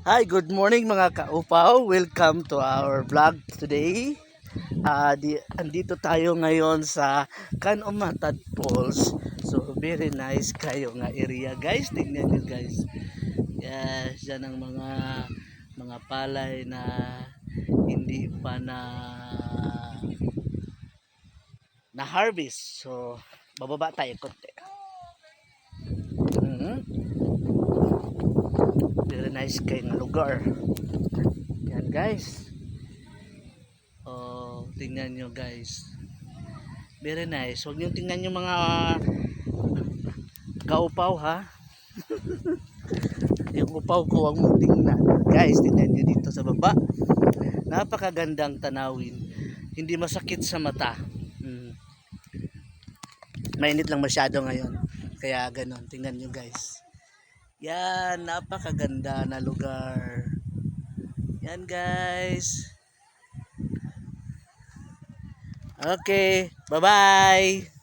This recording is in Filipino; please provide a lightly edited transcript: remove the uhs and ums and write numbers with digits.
Hi, good morning mga kaupaw. Welcome to our vlog today. Andito tayo ngayon sa Kanumatad Falls. So, very nice kayo nga area, guys. Tingnan niyo, guys. Yes, yan ang mga palay na hindi pa na harvest. So, bababa tayo konti. Very nice kayo nga lugar. Yan, guys. Oh, tingnan nyo, guys. Very nice. Huwag nyo tingnan yung mga kaupaw, ha. Yung upaw ko, huwag mo tingnan. Guys, tingnan nyo dito sa baba. Napakagandang tanawin. Hindi masakit sa mata. Mainit lang masyado ngayon. Kaya ganon. Tingnan nyo, guys. Yan, napakaganda na lugar. Yan, guys. Okay, bye-bye.